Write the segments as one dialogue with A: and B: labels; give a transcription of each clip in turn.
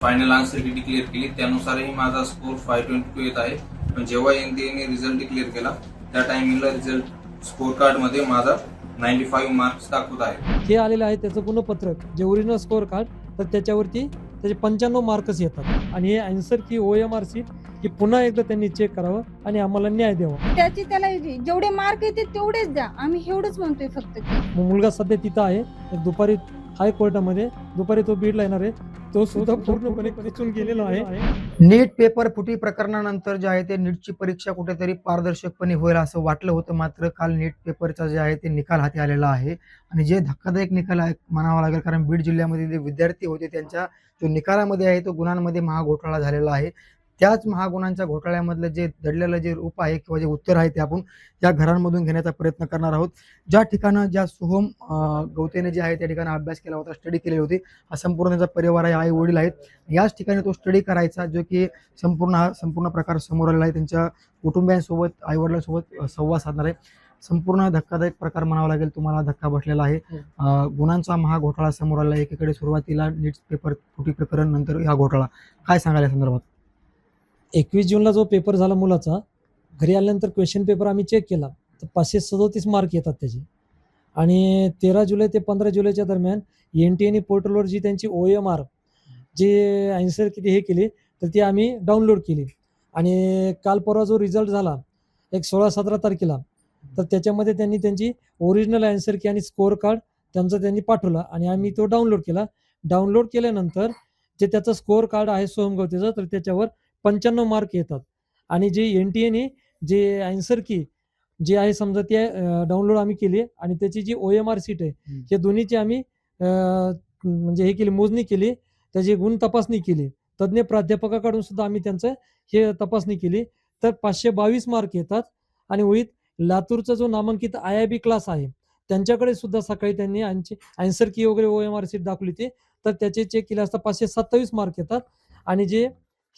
A: Final answer की declare केली, त्यानुसारही माझा स्कोर 522 येत आहे. पण जेव्हा एनटीएने रिझल्ट डिक्लेअर केला त्या टायमिंगला रिझल्ट स्कोर कार्ड मध्ये माझा 95 मार्क्स दाखवत आहे.
B: हे आलेलं आहे त्याचं गुणपत्रक, जे ओरिजिनल स्कोर कार्ड, तर त्याच्यावरती त्याचे 95 मार्क्स येतात. आणि हे आन्सर की OMR शीट ही पुन्हा एकदा त्यांनी चेक करावं आणि आम्हाला न्याय द्यावा.
C: त्याला जेवढे मार्क येते तेवढेच द्या, आम्ही एवढंच म्हणतोय फक्त.
B: मुलगा सध्या तिथं आहे, दुपारी हायकोर्टामध्ये, दुपारी तो बीडला येणार आहे. तो सुद्धा पूर्णपणे खचून गेलेला आहे.
D: नीट पेपर फुटी प्रकरणानंतर जे आहे ते नीटची परीक्षा कुठेतरी पारदर्शकपणे होईल असं वाटलं होतं. मात्र काल नीट पेपरचा जे आहे ते निकाल हाती आलेला आहे आणि जे धक्कादायक निकाल आहे म्हणावा लागेल, कारण बीड जिल्ह्यामध्ये जे विद्यार्थी होते त्यांच्या जो निकालामध्ये आहे तो गुणांमध्ये महाघोटाळा झालेला आहे. त्याच महागुणांच्या घोटाळ्यामधलं जे दडलेलं जे रूप आहे किंवा जे उत्तर आहे ते आपण या घरांमधून घेण्याचा प्रयत्न करणार आहोत. ज्या ठिकाणं ज्या सोहम गवतेने जे आहे त्या ठिकाणी अभ्यास केला होता, स्टडी केली होती, हा संपूर्ण त्याचा परिवार आहे, आई वडील आहेत. याच ठिकाणी तो स्टडी करायचा, जो की संपूर्ण प्रकार समोर आलेला आहे. त्यांच्या कुटुंबियांसोबत, आई वडिलांसोबत संवाद साधणार आहे. संपूर्ण धक्कादायक प्रकार म्हणावा लागेल, तुम्हाला धक्का बसलेला आहे. गुणांचा महाघोटाळा समोर आला. एकीकडे सुरुवातीला नीट पेपर फुटी प्रकरण, नंतर हा घोटाळा. काय सांगाल या संदर्भात?
B: 21 जूनला जो पेपर झाला मुलाचा, घरी आल्यानंतर क्वेश्चन पेपर आम्ही चेक केला तर 537 मार्क येतात त्याचे. आणि 13 जुलै ते 15 जुलैच्या दरम्यान NTAने पोर्टलवर जी त्यांची OMR जे आन्सर किती हे केली तर ती आम्ही डाउनलोड केली. आणि काल परवा जो रिझल्ट झाला एक 16-17 तारखेला, तर त्याच्यामध्ये त्यांनी त्यांची ओरिजिनल आन्सर की आणि स्कोअर कार्ड त्यांचं त्यांनी पाठवलं आणि आम्ही तो डाउनलोड केला. डाउनलोड केल्यानंतर जे त्याचं स्कोअर कार्ड आहे सोहम गवतेचं, तर त्याच्यावर 95 मार्क येतात. आणि जे NTAने जे आन्सर की जे आहे समजा ते डाउनलोड आम्ही केली आणि त्याची जी OMR शीट आहे हे दोन्हीची आम्ही म्हणजे हे केली, मोजणी केली, त्याची गुण तपासणी केली. तज्ज्ञ प्राध्यापकाकडून सुद्धा आम्ही त्यांचं हे तपासणी केली, तर 522 मार्क येतात. आणि उर्वरित लातूरचा जो नामांकित IIB क्लास आहे त्यांच्याकडे सुद्धा सकाळी त्यांनी आन्सर की वगैरे OMR शीट दाखवली होती, तर त्याचे चेक केले असता 527 मार्क येतात. आणि जे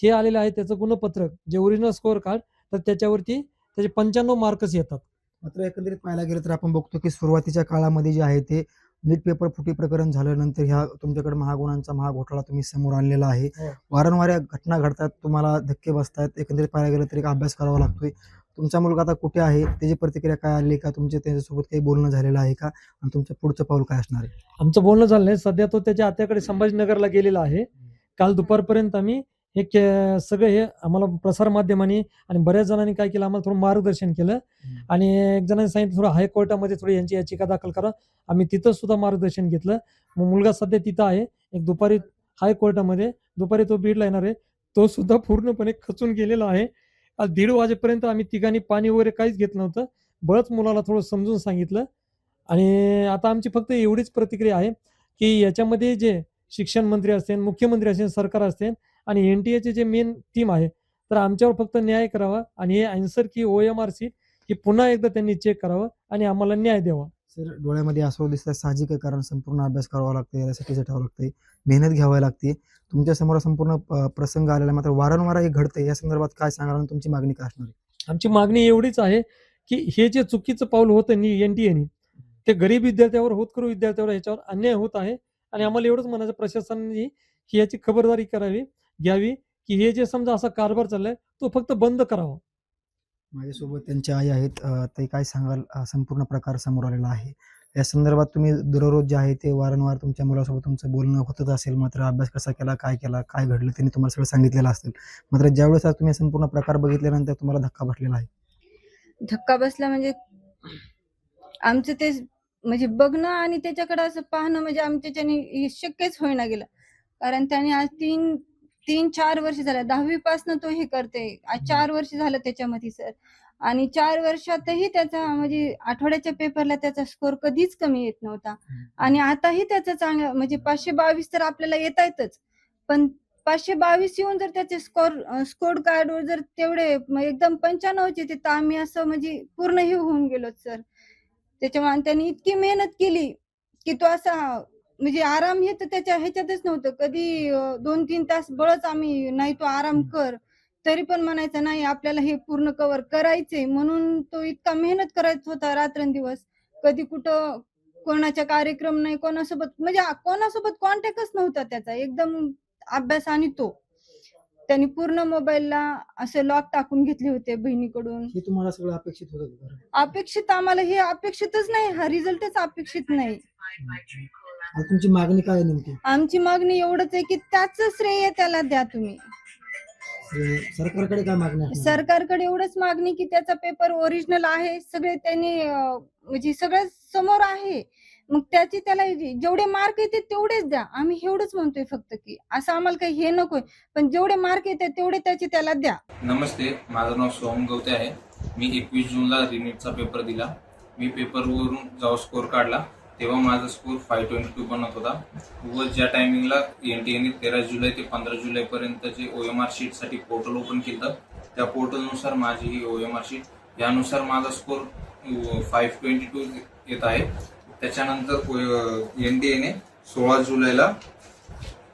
B: हे आलेलं आहे त्याचं गुणपत्रक, जे ओरिजिनल स्कोअर कार्ड, तर त्याच्यावरती त्याचे 95 मार्क्स येतात.
D: मात्र एकंदरीत पाहायला गेलं तर आपण बघतो की सुरुवातीच्या काळामध्ये जे आहे ते नीट पेपर फुटी प्रकरण झाल्यानंतर ह्या तुमच्याकडे महागुणांचा महाघोटाळा तुम्ही समोर आणलेला आहे. वारंवार या घटना घडतात, तुम्हाला धक्के बसतात. एकंदरीत पाहायला गेलं तर एक अभ्यास करावा लागतोय. तुमचा मुलगा आता कुठे आहे, त्याची प्रतिक्रिया काय आली का, तुमचे त्याच्यासोबत काही बोलणं झालेलं आहे का, आणि तुमचं पुढचं पाऊल काय असणार आहे?
B: आमचं बोलणं झालं नाही. सध्या तो त्याच्या आत्याकडे संभाजीनगरला गेलेला आहे. काल दुपारपर्यंत आम्ही हे सगळं हे आम्हाला प्रसार माध्यमांनी आणि बऱ्याच जणांनी काय केलं, आम्हाला थोडं मार्गदर्शन केलं. आणि एक जणांनी सांगितलं थोडं हायकोर्टामध्ये थोडी यांची याचिका दाखल करा. आम्ही तिथं सुद्धा मार्गदर्शन घेतलं. मग मुलगा सध्या तिथं आहे, एक दुपारी हायकोर्टामध्ये, दुपारी तो बीडला येणार आहे. तो सुद्धा पूर्णपणे खचून गेलेला आहे. आज 1:30 वाजेपर्यंत आम्ही तिघांनी पाणी वगैरे काहीच घेतलं नव्हतं. बरंच मुलाला थोडं समजून सांगितलं. आणि आता आमची फक्त एवढीच प्रतिक्रिया आहे की याच्यामध्ये जे शिक्षण मंत्री असतील, मुख्यमंत्री असतील, सरकार असतील आणि NTAचे जे मेन टीम आहे, तर आमच्यावर फक्त न्याय करावा. आणि हे आन्सर की OMR शीट ही पुन्हा एकदा त्यांनी चेक करावं आणि आम्हाला न्याय द्यावा.
D: सर, डोळ्यामध्ये आसू दिसतात, साहजिक आहे, कारण संपूर्ण अभ्यास करावा लागतो, यासाठी झटावं लागते, मेहनत घ्यावी लागते. तुमच्या समोर संपूर्ण प्रसंग आलेला आहे, मात्र वारंवार हे घडते. या संदर्भात काय सांगाल आणि तुमची मागणी काय असणार आहे?
B: आमची मागणी एवढीच आहे की हे जे चुकीचं पाऊल होतं NTAने, ते गरीब विद्यार्थ्यावर, होतकरू विद्यार्थ्यावर ह्याच्यावर अन्याय होत आहे. आणि आम्हाला एवढंच म्हणायचं, प्रशासनाने ही याची खबरदारी घ्यावी की हे जे समजा असा कारभार चाललाय तो फक्त बंद करावा.
D: माझ्यासोबत त्यांच्या आई आहेत. ते काय सांगाल? संपूर्ण प्रकार समोर आलेला आहे. या संदर्भात तुम्ही दररोज जे आहे ते वारंवार तुमच्या मुलासोबत तुमचं बोलणं होतच असेल. मात्र अभ्यास कसा केला, काय केला, काय घडलं, त्यांनी तुम्हाला सगळं सांगितलेलं असेल. मात्र ज्यावेळेस आज तुम्ही संपूर्ण प्रकार बघितल्यानंतर तुम्हाला धक्का बसलेला आहे.
C: धक्का बसला म्हणजे आमचं ते म्हणजे बघणं आणि त्याच्याकडे असं पाहणं म्हणजे आमच्याच्याने शक्यच होईना गेलं. कारण त्याने आज 3-4 वर्ष झालं, 10वी पासून तो हे करते. आज 4 वर्ष झालं त्याच्यामध्ये सर. आणि 4 वर्षातही त्याचा म्हणजे आठवड्याच्या पेपरला त्याचा स्कोर कधीच कमी येत नव्हता. आणि आताही त्याचा चांगला म्हणजे 522 तर आपल्याला येतायतच, पण 522 येऊन जर त्याचे स्कोर कार्डवर जर तेवढे एकदम 95 येते, तर आम्ही असं म्हणजे पूर्ण हे होऊन गेलो सर. त्याच्यामुळे त्यांनी इतकी मेहनत केली की तो असा म्हणजे आराम हे तर त्याच्या ह्याच्यातच नव्हतं. कधी 2-3 तास बळच आम्ही, नाही तो आराम कर, तरी पण म्हणायचा नाही आपल्याला हे पूर्ण कव्हर करायचंय. म्हणून तो इतका मेहनत करायचा होता रात्रंदिवस. कधी कुठं कोणाचा कार्यक्रम नाही, कोणासोबत म्हणजे कोणासोबत कॉन्टॅक्टच नव्हता त्याचा. एकदम अभ्यास आणि तो त्यांनी पूर्ण मोबाईलला असे लॉक टाकून घेतले होते बहिणीकडून.
D: हे तुम्हाला सगळं अपेक्षित होतं का?
C: अपेक्षित आम्हाला हे अपेक्षितच नाही, हा रिझल्टच अपेक्षित नाही.
D: आता तुमची मागणी काय आहे नेमकी?
C: आमची मागणी एवढंच आहे की त्याच श्रेय त्याला द्या तुम्ही.
D: सरकारकडे काय मागणी आहे?
C: सरकारकडे एवढंच मागणी की त्याचा पेपर ओरिजिनल आहे, सगळे त्यांनी म्हणजे सगळं समोर आहे, मग त्याची त्याला जेवढे मार्क येते तेवढेच द्या. आम्ही एवढंच म्हणतोय फक्त की असं आम्हाला काही हे नकोय, पण जेवढे मार्क येते तेवढे त्याचे त्याला द्या.
A: नमस्ते, माझं नाव सोहम गवते आहे. मी 21 जूनला रिनीटचा पेपर दिला. मी पेपरवरून जेव्हा स्कोर काढला तेव्हा माझा स्कोर 522 बनत होता व ज्या टायमिंगला NTA ने 13 जुलै ते 15 जुलैपर्यंत जे OMR शीटसाठी पोर्टल ओपन केलं त्या पोर्टलनुसार माझी ही OMR शीट यानुसार माझा स्कोर 522 येत आहे. त्याच्यानंतर NTA ने 16 जुलैला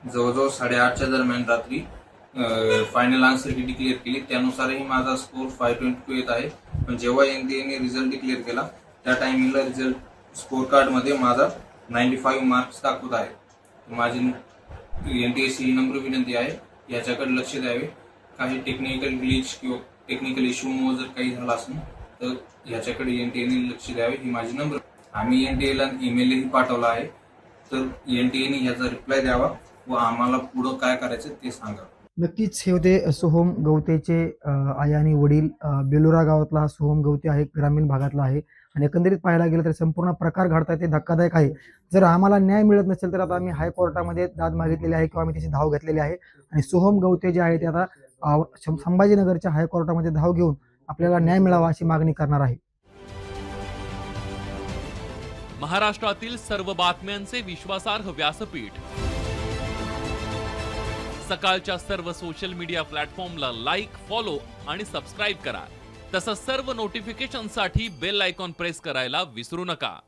A: जवळजवळ 8:30च्या दरम्यान रात्री फायनल आन्सर की डिक्लेअर केली. त्यानुसारही माझा स्कोर 522 येत आहे. पण जेव्हा NTA ने रिझल्ट डिक्लेअर केला त्या टायमिंगला रिझल्ट स्कोर कार्ड मध्ये माझा 95 मार्क्स दाखवत आहे. माझी NTA ही नम्र विनंती आहे याच्याकडे लक्ष द्यावे. काही टेक्निकल ग्लिच किंवा टेक्निकल इश्यूमुळे जर काही झालं असेल तर याच्याकडे NTA ने लक्ष द्यावे ही माझी नम्र. आम्ही NTA ला ईमेलही पाठवला आहे, तर NTA ने याचा रिप्लाय द्यावा व आम्हाला पुढं काय करायचं ते सांगा.
D: नक्कीच हे होते सोहम गवतेचे आई आणि वडील. बेलोरा गावातला हा सोहम गवते आहे, ग्रामीण भागातला आहे आणि एकंदरीत पाहायला गेलं तर संपूर्ण प्रकार घडताय ते धक्कादायक आहे. जर आम्हाला न्याय मिळत नसेल तर आता आम्ही हायकोर्टामध्ये दाद मागितलेली आहे किंवा आम्ही त्याची धाव घेतलेली आहे आणि सोहम गवते जे आहे ते आता संभाजीनगरच्या हायकोर्टामध्ये धाव घेऊन आपल्याला न्याय मिळावा अशी मागणी करणार आहे.
E: महाराष्ट्रातील सर्व बातम्यांचे विश्वासार्ह व्यासपीठ सकाळच्या सर्व सोशल मीडिया प्लॅटफॉर्मला लाईक, फॉलो आणि सबस्क्राईब करा. तसंच सर्व नोटिफिकेशनसाठी बेल आयकॉन प्रेस करायला विसरू नका.